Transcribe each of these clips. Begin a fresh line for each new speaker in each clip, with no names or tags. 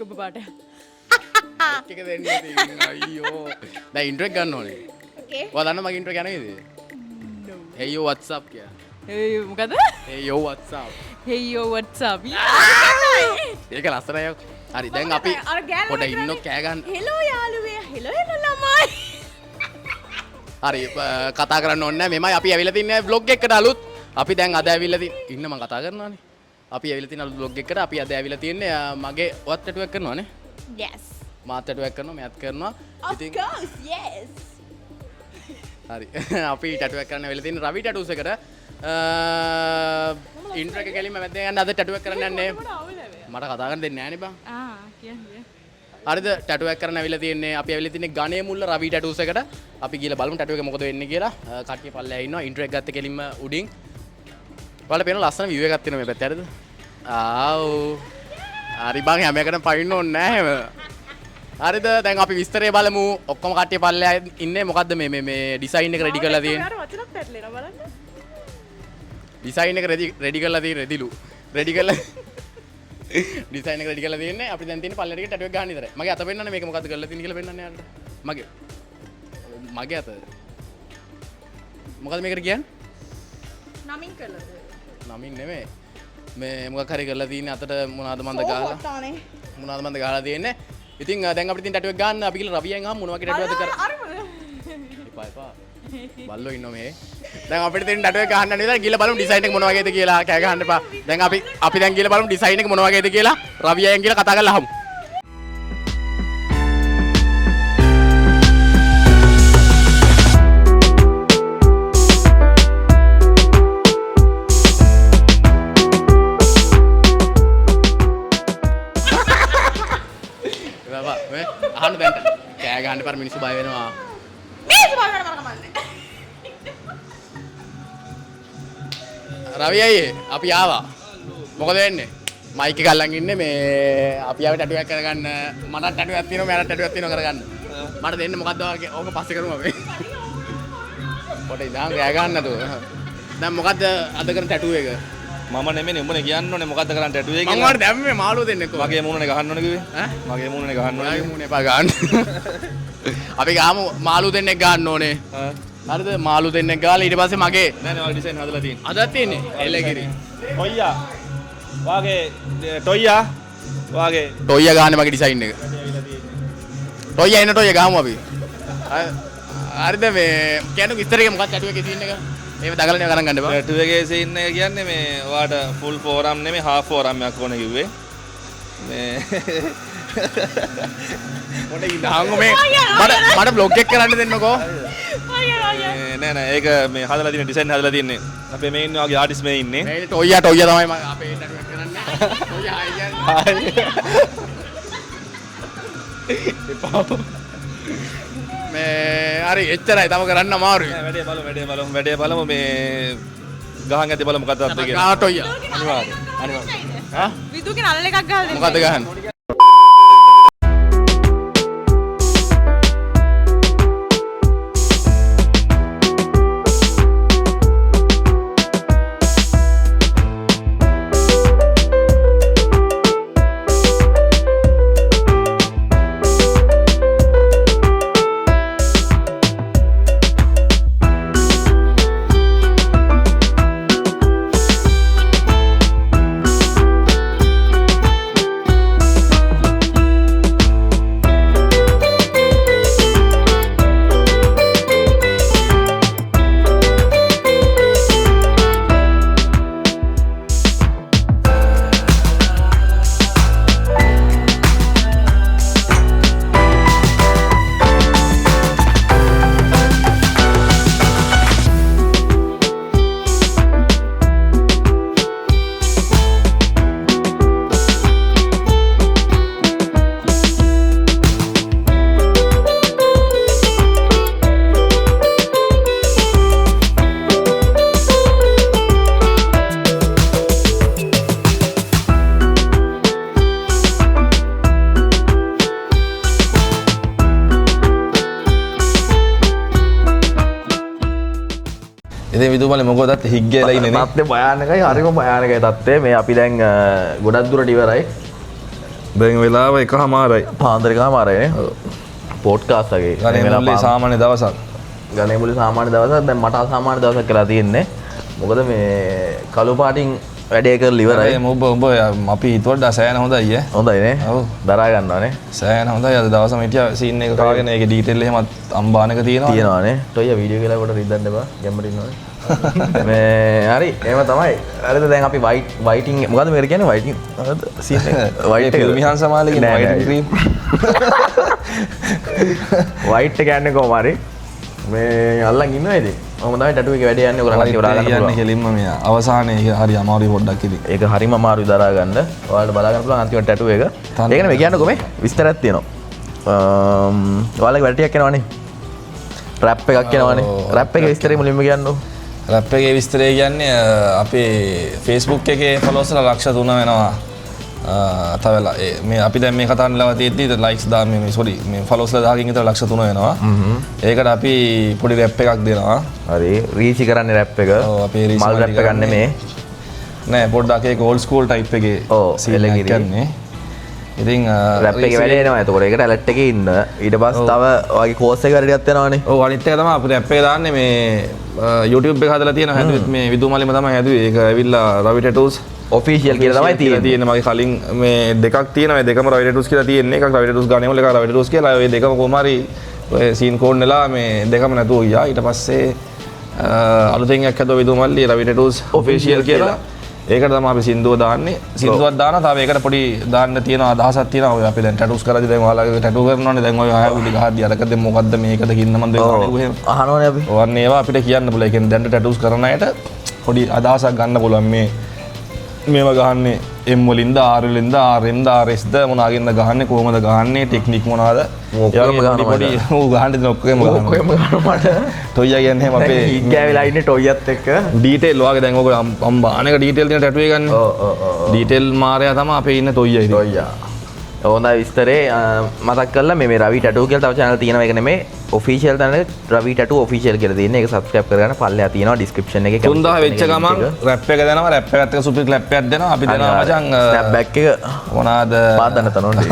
ඔබ පාට.
එක දෙන්න තියෙනවා අයියෝ. දැන් ඉන්ට්‍රෝ එක ගන්න ඕනේ.
ඕකේ.
ඔයා දන්න මගේ ඉන්ට්‍රෝ එක යන්නේ hey yo what's up කියලා.
ඒ මොකද?
hey yo what's up.
hey yo what's up?
ඒක ලස්සනයි. හරි දැන් අපි පොඩ ඉන්නෝ කෑ ගන්න.
හෙලෝ යාළුවේ. හෙලෝ හෙලෝ ළමයි.
හරි කතා කරන්න ඕනේ නැහැ. මෙමය අපි ඇවිල්ලා තින්නේ vlog එකකට අලුත්. අපි දැන් අද ඇවිල්ලා ඉන්න මම කතා කරනවානේ. අපි ඇවිල්ලා තියෙන අලුත් vlog එකකට අපි අද ඇවිල්ලා තින්නේ මගේ ඔත් ටැටුවක් කරනවානේ.
yes.
මාත් ටැටුවක් කරනවා මෙයාත් කරනවා.
ඉතින් of course yes.
හරි අපි ටැටුවක් කරන්න ඇවිල්ලා තින්නේ රවි ටැටූස් එකට. ඉන්ට්‍රෝ එක ගැලීම මැද්දෙන් යන්න අද ටැටුවක් කරන්න යන්නේ. මට කතා කරන්න දෙන්නේ නැහැ නේ බං.
කියන්නේ.
හරිද ටැටුවක් කරන්න ඇවිල්ලා තින්නේ අපි ඇවිල්ලා තින්නේ ගණේ මුල්ල රවි ටැටූස් එකට. අපි ගිහලා බලමු ටැටු එක මොකද වෙන්නේ කියලා. කට්ටිය පල්ලෙහා ඉන්නවා. ඉන්ට්‍රෝ එක ගත්ත කෙලින්ම උඩින්. ඔයාලා පේන ලස්සන view එකක් තියෙනවා මේ පැත්තේ හරිද? ආව්. හරි බං හැම එකටම පයින්න ඕනේ නැහැ හැම. හරිද දැන් අපි විස්තරය බලමු. ඔක්කොම කට්ටිය පල්ලෙහා ඉන්නේ. මොකද්ද මේ ඩිසයින් එක රෙඩි කරලා තියෙන්නේ?
වචනත් පැටලෙනවා බලන්න.
ඩිසයින් එක රෙඩි කරලා තියෙන්නේ රෙදිලු. රෙඩි කරලා ඩිසයින් එක රෙඩි කරලා තියෙන්නේ. අපි දැන් තියෙන්නේ පල්ලෙහාට ටැටු එක ගන්න විතරයි. මගේ අත පෙන්නන්නේ මේක මොකද්ද කරලා තියෙන්නේ කියලා පෙන්නන්නේ යාළුවා. මගේ අත. මොකද්ද මේකට කියන්නේ?
නමින් කළද?
නමින් නෙමෙයි. මේ මොකක් හරි කරලා තියෙන්නේ අතට මොනවාද මන්ද ගහලා. මොනවාද මන්ද ගහලා තියෙන්නේ. ඉතින් දැන් අපිට තියෙන ටැටු එක ගන්න අපි කියලා රවියෙන් අහමු මොනවා වගේ ටැටුවක්ද කර. එපා එපා. බල්ලෝ ඉන්නෝ මේ. දැන් අපිට තියෙන ටැටු එක ගහන්න නේද? ගිහලා බලමු ඩිසයින් එක මොන වගේද කියලා. කෑ ගහන්න එපා. දැන් අපි දැන් ගිහලා බලමු ඩිසයින් එක මොන වගේද කියලා. රවියෙන් කියලා කතා කරලා අහමු. අහන්න දැන් කෑ ගහන්න පාර මිනිස්සු බය වෙනවා.
මිනිස්සු බය වෙනවා මම කමන්නේ.
රවි අයියේ අපි ආවා. මොකද වෙන්නේ? මයික් එක අල්ලන් ඉන්නේ මේ අපි ආවේ ටැටුවක් කරගන්න. මට ටැටුවක් තියෙනවා මට ටැටුවක් තියෙනවා කරගන්න. මට දෙන්න මොකද්ද ඕක පස්සේ කරමු අපි. පොඩි ඉඳන් කෑ ගන්න නේද? දැන් මොකද්ද අද කරන ටැටුව එක?
මම නෙමෙයි උඹනේ කියන්න ඕනේ මොකද්ද කරන්න ටැටු එක
මම
කියලා.
වර දැම්මේ මාළුව දෙන්නෙක් කොහොමද?
මගේ මූණනේ ගහන්න ඕනේ කිව්වේ.
ඈ?
මගේ මූණනේ ගහන්න ඕනේ.
මගේ මූණේ එපා ගන්න. අපි ගාමු මාළුව දෙන්නෙක් ගන්න ඕනේ. හරිද? මාළුව දෙන්නෙක් ගාලා ඊට පස්සේ මගේ
නෑ නෑ ඔය ඩිසයින් හදලා තියෙන්නේ.
අදත් තියෙන්නේ එළගිරි.
ටොයියා. වාගේ ටොයියා. වාගේ
ටොයියා ගහන්නේ මගේ ඩිසයින් එක. ටොයියා එන්න ටොයියා ගාමු අපි. හරිද මේ කියන්නේ විස්තර එක මොකක්ද ටැටු එකේ තියෙන එක? මේව දගලනේ ගණන් ගන්න බා.
ටැටු එකේ සීන් එක කියන්නේ මේ ඔයාට ෆුල් ෆෝරම් නෙමෙයි හාෆ් ෆෝරම් එකක් ඕනේ කිව්වේ. මේ
මොඩ ඉඳහංගෝ මේ මට බ්ලොග් එක කරන්න දෙන්නකෝ.
නෑ නෑ ඒක මේ හදලා තියෙන ඩිසයින් හදලා තියන්නේ. අපේ මේ ඉන්නේ වගේ ආටිස්ට් මේ ඉන්නේ.
මේ ටොයියා තමයි මම අපේ ටැටු එක කරන්නේ. ටොයියා අයියන්. මේ හරි එච්චරයි තව කරන්න අමාරුයි.
වැඩේ බලමු මේ ගහන් ඇති බලමු මොකක්ද අත්ද කියලා.
ගාට ඔය.
අනිවාර්යයෙන්.
හා?
විදුගේ නළල එකක් ගහලා දෙන්න.
මොකද්ද ගහන්නේ?
ඉතින් විදුමලේ මොකදත් හිග්ගේලා ඉන්නේ නේ.
තත්ත්වය භයානකයි හරිම භයානකයි තත්ත්වය. මේ අපි දැන් ගොඩක් දුරට ඉවරයි.
දැන් වෙලාව 1:00යි.
පාන්දර එකමාරයි පොඩ්කාස්ට් එකේ.
ගණේ මුල්ලේ සාමාන්‍ය දවසක්.
ගණේ මුල්ලේ සාමාන්‍ය දවසක්. දැන් මට අසාමාන්‍ය දවසක් කියලා තියෙන්නේ. මොකද මේ කළු පාටින් වැඩේ කරලා ඉවරයි.
ඔබ අපි හිතුවට සෑහෙන හොඳයි ඈ.
හොඳයි නේ.
ඔව්.
දරා ගන්නවානේ.
සෑහෙන හොඳයි. අද දවසම හිටියා සීන් එක කාගෙන ඒකේ ඩීටේල් එහෙමත් අම්බානක තියෙනවා.
තියෙනවානේ. ටොයියා වීඩියෝ කියලා කොට රිද්දන්න එපා. ගැම්මට ඉන්නවනේ. මේ හරි එහෙම තමයි. හරිද දැන් අපි වයිටින් මොකද්ද මේකට කියන්නේ වයිටින් හරිද සීන් එක වයිට් එක
මිහන් සමාලේ කියන වයිට් ක්‍රීම්
වයිට් එක කියන්නේ කොහොම හරි මේ අල්ලන් ඉන්නවා ඉතින් මම තමයි ටැටු එකේ වැඩේ යන්නේ ඔයගොල්ලෝ හරි දරා ගන්න පුළුවන්
කෙලින්ම මේ අවසානයේ ඒක හරි අමාරුයි පොඩ්ඩක් ඉතින්
ඒක හරිම අමාරුයි දරා ගන්න ඔයාලට බලා ගන්න පුළුවන් අන්තිම ටැටු එක ඒක නෙමෙයි කියන්නකෝ මේ විස්තරයක් තියෙනවා ඔයාලගේ වැඩ ටිකක් එනවනේ රැප් එකක් එනවනේ රැප් එකේ විස්තරය මුලින්ම කියන්නකෝ
රැප් එකේ විස්තරය කියන්නේ අපේ Facebook එකේ ෆලෝවර්ස්ලා ලක්ෂ 3 වෙනවා. තවලා මේ අපි දැන් මේ කතා කරනවා තියෙද්දි ලයික්ස් දා මේ සෝරි මේ ෆලෝවර්ස්ලා 10කින් විතර ලක්ෂ 3 වෙනවා. ඒකට අපි පොඩි රැප් එකක් දෙනවා.
හරි රීචි කරන්නේ රැප් එක.
ඔව් අපි රීචි
මල් රැප් එකක් නෙමේ.
නෑ පොඩ්ඩක් ඒක ඕල්ඩ් ස්කූල් ටයිප් එකේ සීන් එකක් කියන්නේ. ඉතින්
රැප් එකේ වැඩේ එනවා. එතකොට ඒකට ඇලර්ට් එකේ ඉන්න. ඊට පස්සේ තව ඔයගේ කෝස් එක වැඩියක් යනවානේ.
ඔව් අනිත් එක තමයි අපි රැප් එක දාන්නේ මේ YouTube එක හදලා තියෙන හැදුවෙත් මේ විදුමලිම තමයි හැදුවේ. ඒක ඇවිල්ලා රවි ටැටූස්
ඔෆිෂියල් කියලා තමයි තියෙන්නේ.
මගේ කලින් මේ දෙකක් තියෙනවා. මේ දෙකම රවි ටැටූස් කියලා තියෙන්නේ. එකක් රවි ටැටූස් ගානේ වල එකක් රවි ටැටූස් කියලා. ඔය දෙකම කොහොම හරි ඔය සීන් කෝඩ් නෙලා මේ දෙකම නැතුව ගියා. ඊට පස්සේ අලුතෙන් එකක් හදුවා විදුමල්ලි රවි ටැටූස් ඔෆිෂියල් කියලා. ඒකට තමයි අපි සින්දුව දාන්නේ. සින්දුවක් දානවා. තව ඒකට පොඩි දාන්න තියෙන අදහසක් තියෙනවා. ඔය අපි දැන් ටැටූස් කරද්දි දැන් ඔයාලගේ ටැටූ කරනවානේ. දැන් ඔය ආයුලි ගහද්දි අරකද මොකද්ද මේකද කින්න මන් දෙන්නේ.
අහනවනේ අපි.
ඔවන්නේ ඒවා අපිට කියන්න පුළුවන්. ඒ කියන්නේ දැන් ටැටූස් කරන අයට පොඩි අදහසක් ගන්න පුළුවන් මේ මේවා ගහන්නේ M වලින්ද R වලින්ද RMද RSද මොනවාගෙන්ද ගහන්නේ කොහොමද ගහන්නේ ටෙක්නික් මොනවාද
ඔක්කොම ගහනවා
පොඩි ඌ ගහන්න දෙන ඔක්කොම
ගහනවා මට
ටොයියා කියන්නේ එහෙම අපේ
ඉග්ගෑවිලා ඉන්නේ ටොයියත් එක්ක
ඩීටේල් ඔයාගේ දැන් ඔක අම්බානක ඩීටේල් තියෙන ටැටු එක ගන්න ඩීටේල් මාරයා තමයි අපේ ඉන්න ටොයියා ඉතින්
ටොයියා හොඳයි විස්තරේ මතක් කරලා මේ රවි ටැටූ කියලා තව channel තියෙනවා ඒක නෙමෙයි ඔෆිෂියල් channel රවි ටැටූ ඔෆිෂියල් කියලා තියෙන්නේ ඒක subscribe කරගන්න පල්ලෙහා තියෙනවා description එකේ
3000 වෙච්ච ගමන් රැප් එක දෙනවා රැප් එකත් එක්ක සුපිරි ක්ලැප් එකක් දෙනවා අපි දෙනවා මචං
ස්නැප් බෑක් එක
මොනවාද
පාදන්න තනෝනේ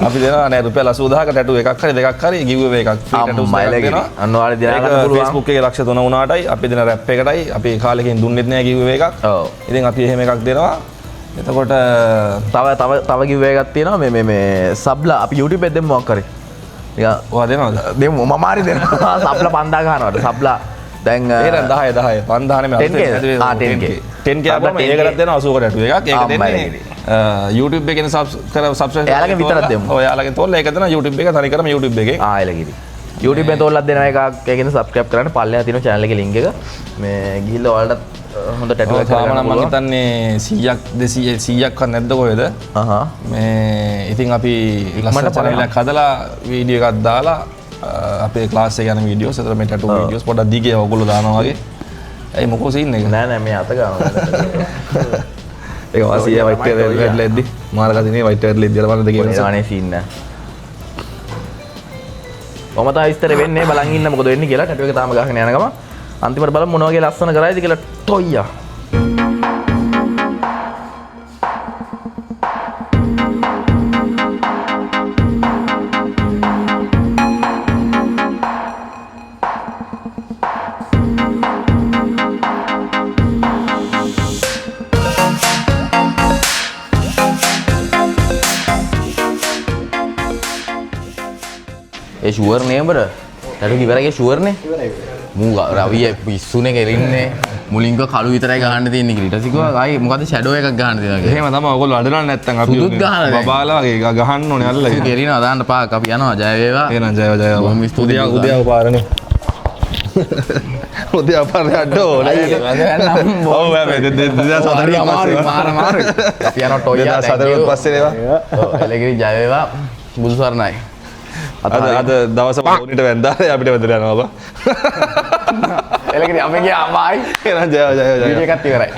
අපි දෙනවා නෑ රුපියල් 80000ක ටැටූ එකක් හරි දෙකක් හරි giveaway එකක් free tattoos එකක් දෙනවා
අන්න ඔයාලා දිනා ගන්න පුළුවන්
Facebook එකේ ලක්ෂ 3 වුණාටයි අපි දෙන රැප් එකටයි අපි කාලෙකින් දුන්නෙත් නෑ giveaway එකක්
ඔව්
ඉතින් අපි එහෙම එකක් දෙනවා එතකොට
තව giveaway එකක් තියෙනවා මේ සබ්ලා අපි YouTube එකෙන් දෙමු මොකක් හරි නිකන්
ඔයා දෙනවද
දෙමු මම හරි දෙනවා සබ්ලා 5000 ගන්නවට සබ්ලා දැන්
ඒක 10 5000 නෙමෙයි 10k අපම ඒකටත් දෙනවා 80කට ටැටු එකක් ඒක දෙන්නේ YouTube එකෙන් subscribe
එයාලගෙන් විතරක් දෙමු
ඔය එයාලගෙන් තෝරලා ඒක දෙනවා YouTube එක තනිකරම YouTube එකෙන්
එලගිරි YouTube එකෙන් තෝරලා දෙන එකක් ඒකෙන් subscribe කරන්න පල්ලෙහා තියෙන channel එකේ link එක මේ ගිහිල්ලා ඔයාලට හොඳ ටැටු එකක් කරගන්න
මම හිතන්නේ 100ක් 200ක් වත් නැද්ද කොහෙද මේ ඉතින් අපි ලස්සන channel එකක් හදලා වීඩියෝ එකක් දාලා අපේ ක්ලාස් එක යන වීඩියෝස් අතර මේ ටැටු වීඩියෝස් පොඩ්ඩක් දිගේ ඔයගොල්ලෝ දානවා වගේ ඇයි මොකෝ සීන් එක
නෑ මේ අත ගන්නවා
ඒක වාසිය වයිට් එක ලෙද්දි මාර්ගදිනේ වයිට් එක ලෙද්දි අර බලන්න දෙකේ
නේ සීන් නෑ ඔම තා විස්තර වෙන්නේ බලන් ඉන්න මොකද වෙන්නේ කියලා ටැටු එක තාම ගහගෙන යන ගම අන්තිමට බලමු මොන වගේ ලස්සන කරයිද කියලා ටොයියා ඒ ෂුවර් නේ උඹට ටැටු ඉවරයි ෂුවර් නේ මූ රවිය පිස්සුනේ කෙරින්නේ මුලින්ක කළු විතරයි ගහන්න තියෙන්නේ කියලා ඊට පස්සේ ආයි මොකද ෂැඩෝ එකක් ගහන්න තියෙනවා කියලා
එහෙම තමයි ඔයගොල්ලෝ අඬනවා නැත්තම් අපි
සුදුත් ගහනවා
බබාලා වගේ ගහන්න ඕනේ අල්ලලා
කෙරිනවා දාන්න පාක් අපි යනවා ජය වේවා
එහෙනම් ජය ජය
බොහොම ස්තුතියි
උදේ පාරනේ උදේ පාරේ අඩෝ ඔව් මේ 2004
අමාරුයි මාර අපි යනවා ටොයියා
2004 පස්සේ නේවා
ඔව් එලගිරි ජය වේවා බුදු සරණයි
අද දවස උනිට වැන්දා අපිට වැදලා යනවා බා
එලගිරි අපි ගියා අමායි
එහෙනම් ජය ජය ජය
වීඩියෝ එකත් ඉවරයි